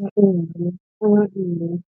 mm, mm.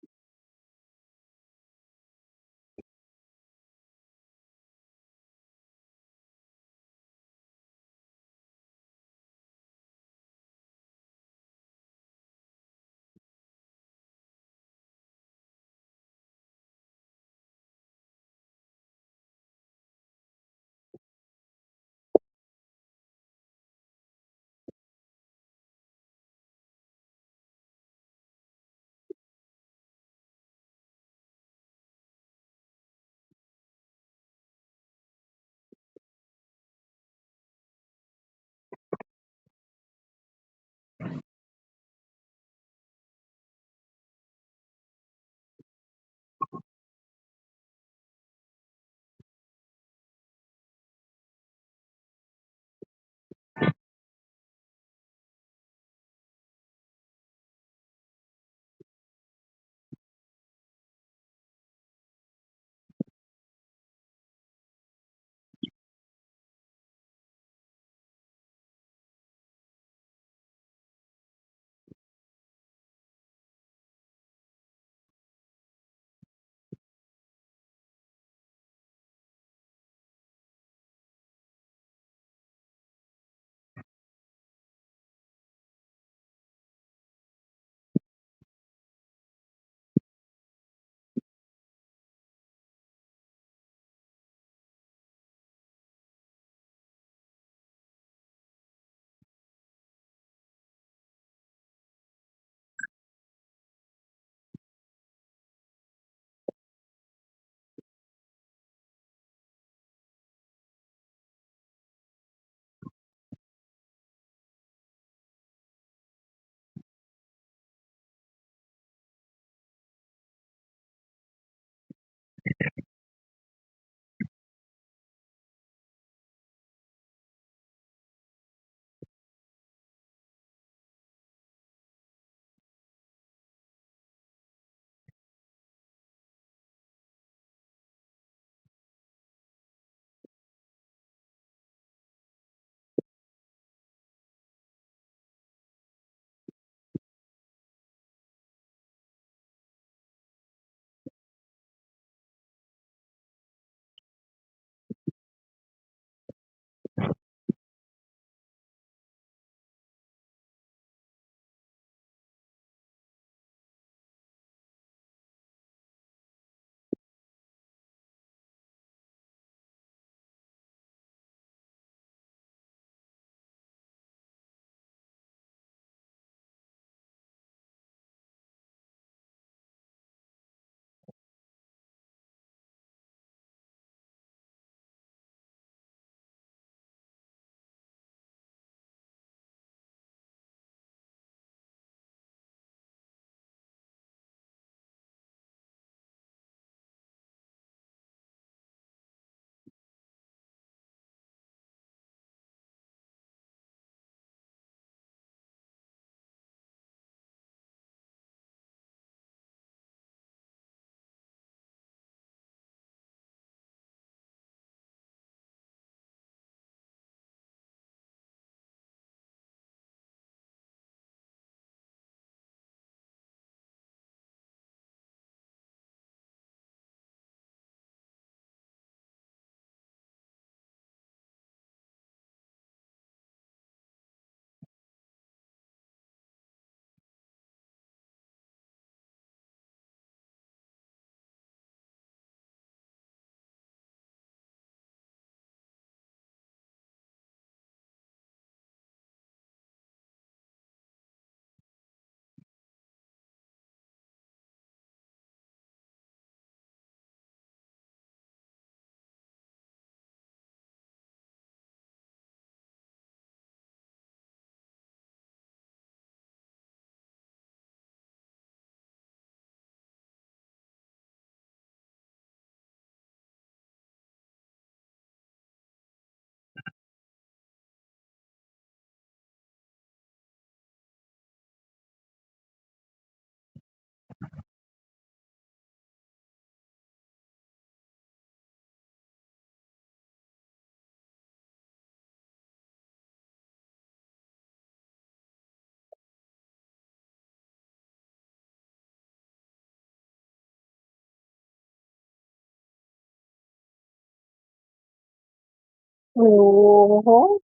Mhm.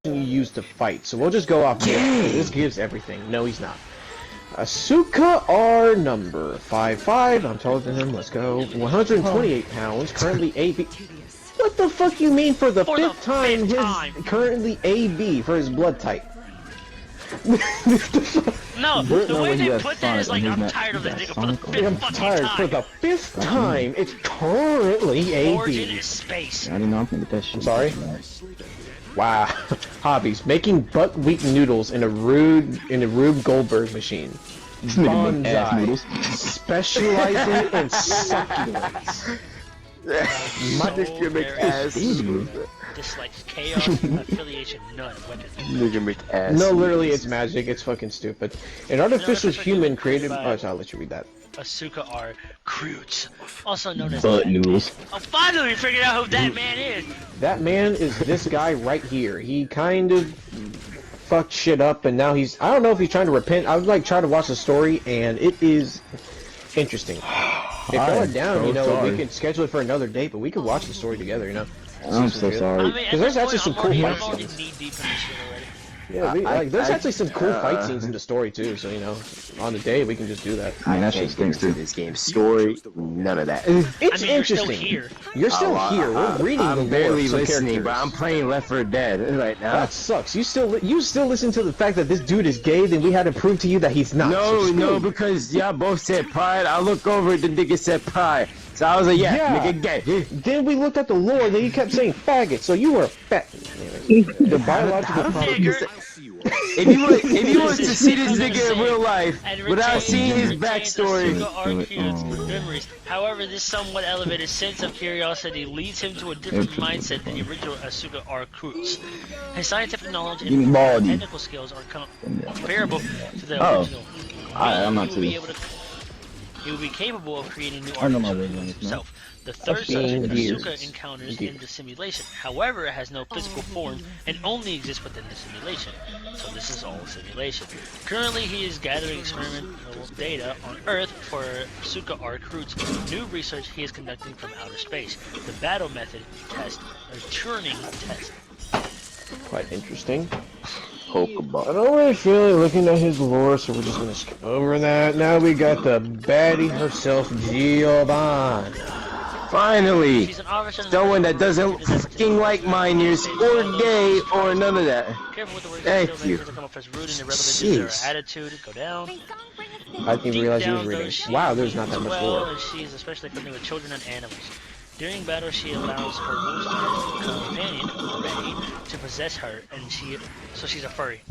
You use to fight, so we'll just go off this. This gives everything. No, he's not. Asuka R number 55. I'm taller than him. Let's go. 128 pounds. Currently AB. What the fuck you mean for the fifth time? Currently AB for his blood type. No, the way they put that is like, I'm tired of this nigga for the fifth fucking tired time. for the fifth time. It's currently AB. Origin is space. I didn't know I'm gonna get that shit. I'm sorry. Wow. Hobbies: making buckwheat noodles in a Rube Goldberg machine. Bonsai. Specializing in succulents. Nigga make ass. Dislikes chaos, affiliation, none. Weapons. Nigga make ass. No, literally, it's magic. It's fucking stupid. An artificial human created. Oh, I'll let you read that. Asuka R. Cruz, also known as Butt noodles. Oh, finally we figured out who that man is. That man is this guy right here. He kind of fucked shit up, and now he's. I don't know if he's trying to repent. I would like try to watch the story, and it is interesting. If y'all are down, you know, we can schedule it for another date, but we could watch the story together, you know. I'm so sorry. I mean, Because there's actually some cool I'm fight already scenes. knee deep in this shit already. Yeah, there's actually some cool fight scenes in the story too. So you know, on the day we can just do that. I mean, that shit stinks too. This game story, none of that. It's I mean, you're still interesting. here. You're still here. We're reading the I'm lore barely of some listening, characters. but I'm playing Left 4 Dead right now. That sucks. You still listen to the fact that this dude is gay, then we had to prove to you that he's not. No, So no, screw you. because y'all both said pride. I look over, the nigga said pride. So I was like, yeah, nigga gay. Then we looked at the lore, then you kept saying faggot, so you were a fat. The biological Nigger. If you was to see this nigga in real life, And without retain- seeing his retain backstory, Asuka R. Cruz's memories. However, this somewhat elevated sense of curiosity leads him to a different mindset than the original Asuka R. Cruz. His scientific knowledge and technical skills are comparable to the original. I'm not He will be capable of creating new I know my articles wavelength, himself. The third being subject gears. Asuka encounters in the simulation. However, it has no physical form and only exists within the simulation. So this is all simulation. Currently, he is gathering experimental data on Earth for Asuka R. Cruz. New research he is conducting from outer space. The battle method test, or Turing test. Quite interesting. Pokeball. I don't really feel like looking at his lore, so we're just gonna skip over that. Now we got the baddie herself, Giovanna. finally, She's an officer. someone that doesn't fucking like minors or gay or none of that. Careful with the words Thank you you. say, come off as rude and irrelevant due to her Jeez. attitude. Go down. I didn't even realize he was reading. Wow, there's not that much lore. She is especially friendly with children and animals. During battle, she allows her wolf companion, Ray, to possess her, and she's a furry.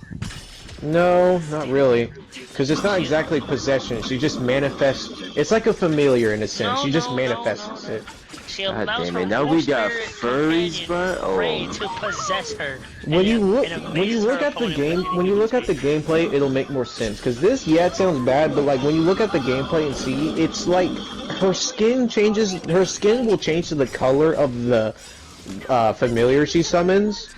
No, not really. Because it's not exactly possession. She just manifests. It's like a familiar in a sense. She just manifests it. She God allows damn her it, now we wolf got spirit furries, companion, bro? Ray, Oh. to possess her. When you look, and when you amazes look her at the opponent game, with when you look at the speed. gameplay, it'll make more sense. Because this, yeah, it sounds bad, but like when you look at the gameplay and see, it's like her skin changes. Her skin will change to the color of the familiar she summons.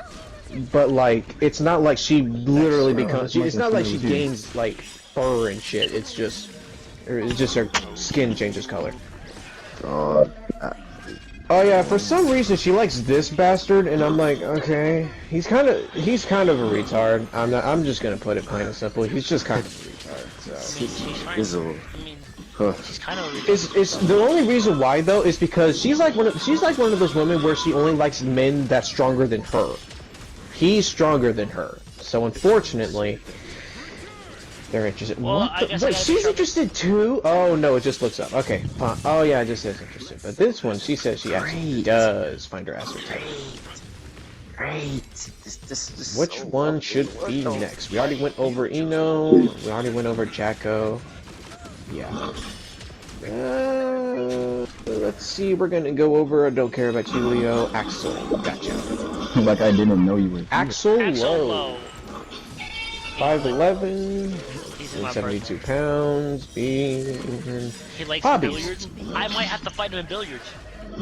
But like, it's not like she literally becomes. It's not like she gains like fur and shit. It's just her skin changes color. Oh, Oh yeah, for some reason she likes this bastard, and I'm like, okay, he's kind of a retard. I'm just gonna put it plain and simple. He's just kind of a retard. I So. mean, she's fine. this is a... I mean, Huh. she's kind of a It's the only reason why though is because she's like one of those women where she only likes men that's stronger than her. He's stronger than her, so unfortunately, they're interested. Well, What I the- guess I Wait, gotta she's be interested too? Oh no, it just looks up. Okay, fine. Oh yeah, it just says interested. But this one, she says she actually does find her ass attractive. Great. This Which so one lovely. should What be the next? We already went over Eno. We already went over Jacko. Yeah. Let's see. We're gonna go over. I don't care about you, Leo. Axel. Gotcha. Like I didn't know you were here. Axel Axel Lowe. Lowe. 5'11", He's in my 72 pounds. Being He likes Hobbies. billiards. I might have to fight him in billiards.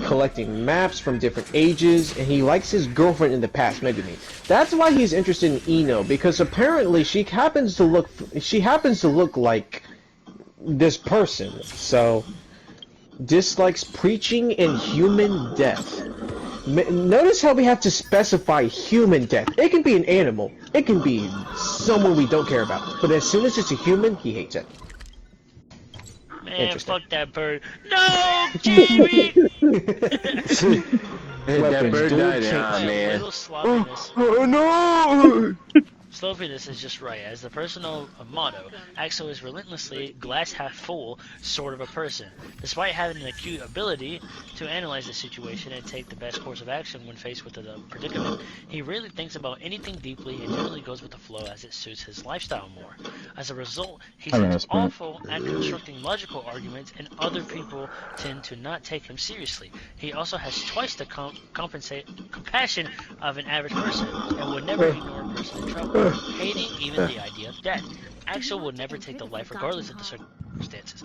collecting maps from different ages, and he likes his girlfriend in the past, Megumi. That's why he's interested in Eno, because apparently she happens to look like this person. So dislikes preaching and human death. Notice how we have to specify human death. It can be an animal. It can be someone we don't care about. But as soon as it's a human, he hates it. Man, Interesting. fuck that bird. No, Jamie! That Weapons, bird dual died, chain. ah, man. Little sloppiness. Oh no! Sloppiness is just right. As the personal motto, Axel is relentlessly glass half full sort of a person. Despite having an acute ability to analyze the situation and take the best course of action when faced with a predicament, he rarely thinks about anything deeply and generally goes with the flow as it suits his lifestyle more. As a result, he I mean, seems that's fair. awful at constructing logical arguments, and other people tend to not take him seriously. He also has twice the compassion of an average person and would never ignore a person in trouble, hating even the idea of death. Axel would never take the life regardless of the circumstances.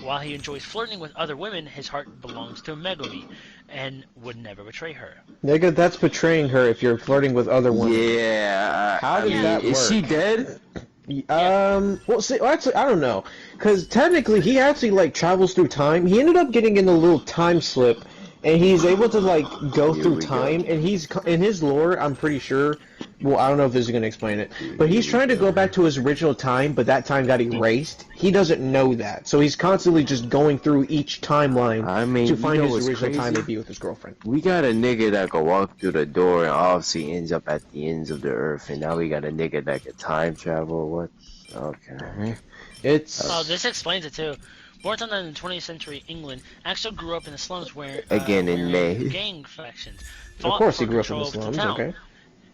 While he enjoys flirting with other women, his heart belongs to Megumi and would never betray her. Nigga, that's betraying her if you're flirting with other women. Yeah. How does that Is she work? dead? Well, see, actually, I don't know, because technically he actually like travels through time. He ended up getting in a little time slip, and he's able to like go Here through we go. time. And he's in his lore. I'm pretty sure. Well, I don't know if this is gonna explain it, but he's trying to go back to his original time, but that time got erased. He doesn't know that, so he's constantly just going through each timeline I mean, to you find know his what's original time crazy? to be with his girlfriend. We got a nigga that could walk through the door and obviously ends up at the ends of the earth, and now we got a nigga that could time travel. What? Okay. It's Oh, this explains it too. Born in 20th century England, Axel grew up in the slums where Again in where May. gang factions of fought course for he grew up in control the of the slums. town. Okay.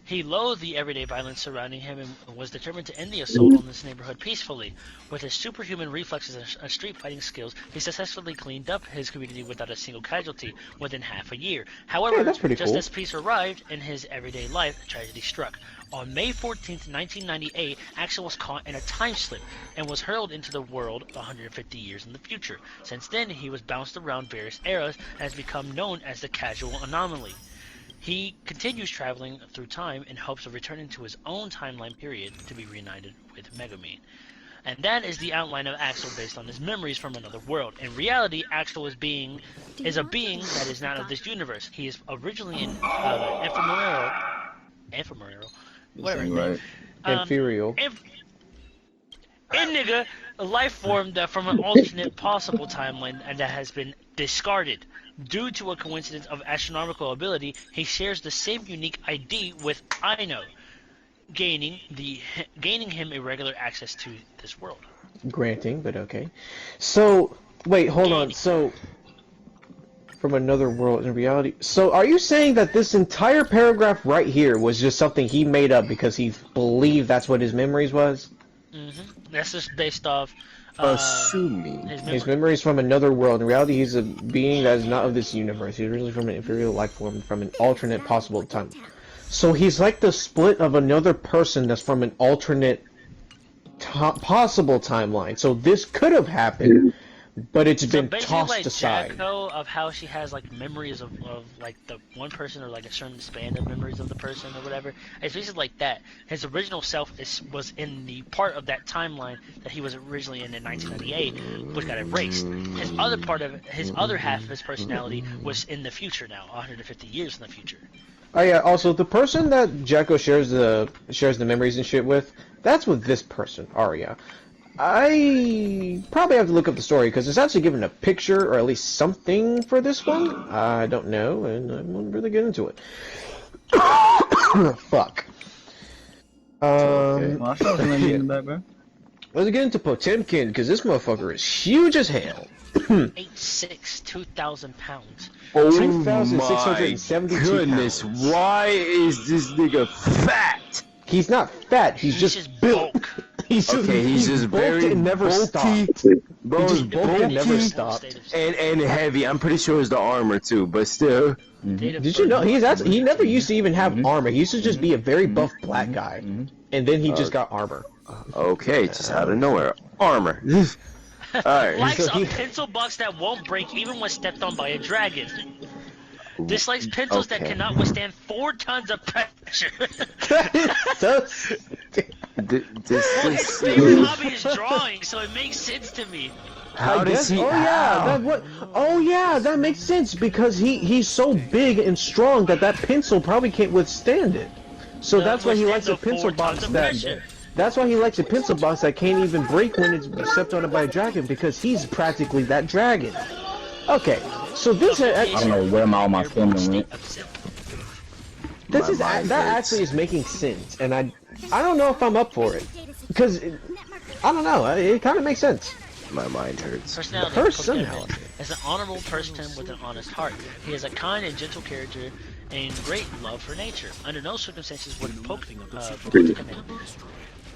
He loathed the everyday violence surrounding him and was determined to end the assault on this neighborhood peacefully. With his superhuman reflexes and street fighting skills, he successfully cleaned up his community without a single casualty within half a year. However, Hey, that's pretty just cool. as peace arrived in his everyday life, tragedy struck. On May 14th, 1998, Axel was caught in a time slip and was hurled into the world 150 years in the future. Since then, he was bounced around various eras and has become known as the Casual Anomaly. He continues traveling through time in hopes of returning to his own timeline period to be reunited with Megumi. And that is the outline of Axel based on his memories from another world. In reality, Axel is a being that is not of this universe. He is originally an ephemeral, whatever his name. Right. Inferior. Nigga, a life form that from an alternate possible timeline and that has been discarded. Due to a coincidence of astronomical ability, he shares the same unique ID with Ino, gaining him irregular access to this world. Granting, but okay. So, wait, hold on. So, from another world in reality. So are you saying that this entire paragraph right here was just something he made up because he believed that's what his memories was? That's just based off Assuming. his His memories from another world. In reality, he's a being that is not of this universe. He's originally from an inferior life form from an alternate possible time. So he's like the split of another person that's from an alternate possible timeline. So this could have happened, but it's been basically tossed like aside. Jacko of how she has like memories of like the one person or like a certain span of memories of the person or whatever. It's basically like that. His original self was in the part of that timeline that he was originally in 1998, which got erased. His other part of his other half of his personality was in the future now, 150 years in the future. Oh yeah. Also, the person that Jacko shares the memories and shit with, that's with this person, Arya. I probably have to look up the story because it's actually given a picture or at least something for this one. I don't know, and I won't really get into it. Fuck. Well, I saw something in the back, bro. Let's get into Potemkin because this motherfucker is huge as hell. 8'6", 2,000 pounds. Oh 2,672 my goodness, pounds. why is this nigga fat? He's not fat. He's just built. bulk. He's Just bulked very and never bulky. stopped. Bro, He he's just bulked and never bulky stopped. and heavy. I'm pretty sure it's the armor too, but still. Did you know he never used to even have armor. He used to just be a very buff black guy, and then he just got armor. Okay, just out of nowhere. Armor. Alright. Likes So he- a pencil box that won't break even when stepped on by a dragon. Dislikes pencils that Okay. cannot withstand 4 tons of pressure. His favorite hobby is drawing, so it makes sense to me. How does he? Oh yeah, that makes sense because he's so big and strong that pencil probably can't withstand it. So that's why he likes a Withstand the pencil 4 box tons of that. pressure. That's why he likes a pencil box that can't even break when it's stepped on it by a dragon because he's practically that dragon. Okay, so this I don't know where all my family went. this is My mind that hurts. actually is making sense, and I don't know if I'm up for it because I don't know. It kind of makes sense. My mind hurts. Personality. Personality. Is an honorable person with an honest heart. He has a kind and gentle character and great love for nature. Under no circumstances would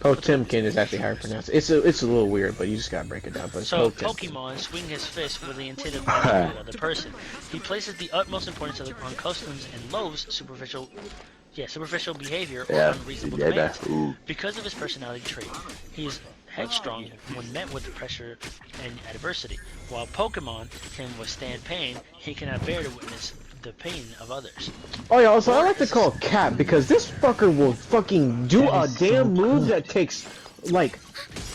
Potemkin is actually how you pronounce it. It's a little weird, but you just gotta break it down. But So Potemkin. Pokemon swing his fist with the intent of harming another person. He places the utmost importance on customs and loathes superficial behavior or unreasonable demands. Ooh. Because of his personality trait, he is headstrong when met with pressure and adversity. While Pokemon can withstand pain, he cannot bear to witness the pain of others. Oh yeah, also I like to call Cap because this fucker will fucking do a damn move that takes like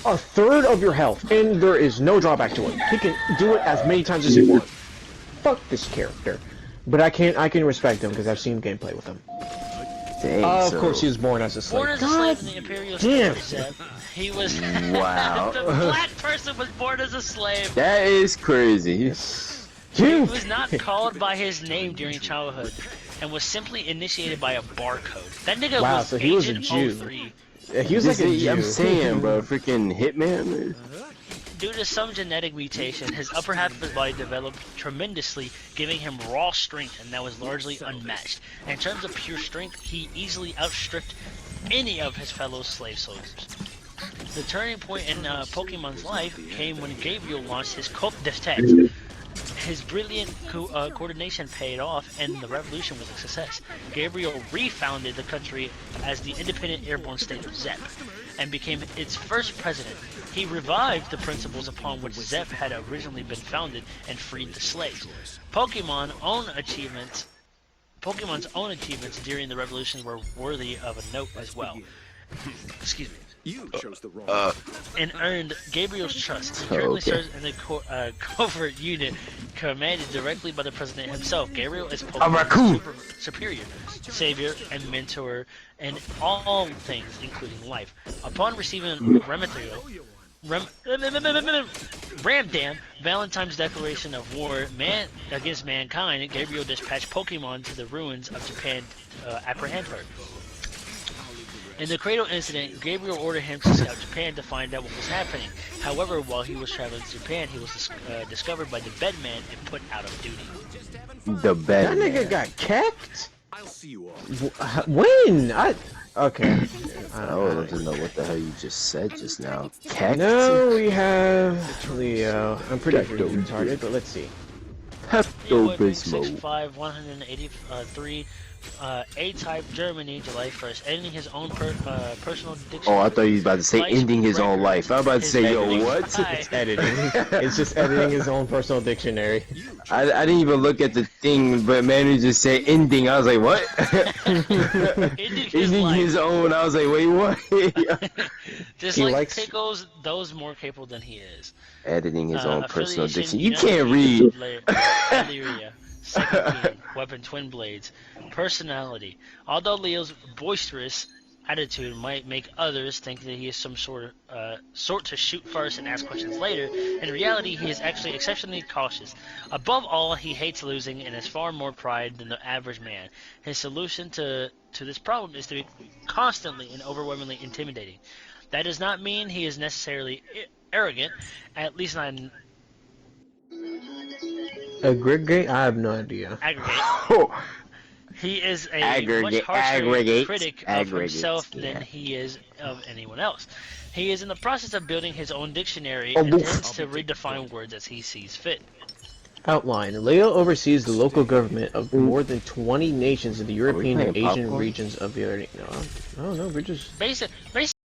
a third of your health, and there is no drawback to it. He can do it as many times as he wants. Fuck this character, but I can respect him because I've seen gameplay with him. Dang, Of course, he was born as a slave. Born as a slave in the Imperial damn. State set, he was Wow. the black person was born as a slave. That is crazy. He was not called by his name during childhood, and was simply initiated by a barcode. That nigga Wow, was so he was a Agent Jew. 03. He was like a Jew. I'm saying, bro, freaking Hitman. Due to some genetic mutation, his upper half of his body developed tremendously, giving him raw strength, and that was largely unmatched. In terms of pure strength, he easily outstripped any of his fellow slave soldiers. The turning point in Pokemon's life came when Gabriel launched his Coke Detect. His brilliant coordination paid off, and the revolution was a success. Gabriel refounded the country as the independent airborne state of Zep, and became its first president. He revived the principles upon which Zep had originally been founded and freed the slaves. Pokemon's own achievements during the revolution were worthy of a note as well. Excuse me. You chose the wrong. And earned Gabriel's trust. He currently serves in the covert unit commanded directly by the president himself. Gabriel is Pokemon's superior, savior, and mentor in all things, including life. Upon receiving Ramdam, Valentine's declaration of war against mankind, Gabriel dispatched Pokemon to the ruins of Japan to apprehend her. In the Cradle incident, Gabriel ordered him to scout Japan to find out what was happening. However, while he was traveling to Japan, he was discovered by the Bedman and put out of duty. The bed. That nigga got kecked? I'll see you all. When? Okay. I would love to know what the hell you just said just now. Kecked? No, we have Leo. I'm pretty sure he's retarded, but let's see. Leo Whitman, Pepto-Bismol. 6'5", 183, A-type, Germany, July 1st, ending his own personal dictionary. Oh, I thought you was about to say Life ending his own record. life. I was about to say, yo, His what? editing. It's editing. It's just editing his own personal dictionary. I didn't even look at the thing, but Manu just said ending. I was like, what? Ending his Ending life. his own. I was like, wait, what? Just He like likes- Pickles, those more capable than he is. Editing his own personal Affiliation, diction. You United can't States read. of Illyria, Second King, Weapon Twin Blades. Personality. Although Leo's boisterous attitude might make others think that he is some sort to shoot first and ask questions later, in reality he is actually exceptionally cautious. Above all, he hates losing and has far more pride than the average man. His solution to this problem is to be constantly and overwhelmingly intimidating. That does not mean he is necessarily arrogant, at least not in Aggregate? I have no idea. aggregate. He is a much harsher Aggregate. critic of Aggregate, himself yeah. than he is of anyone else. He is in the process of building his own dictionary Oh, and woof. tends to redefine words as he sees fit. Outline. Leo oversees the local government of more than 20 nations in the European and playing Asian popcorn? regions of the other. No, I don't know. We're just. Basically,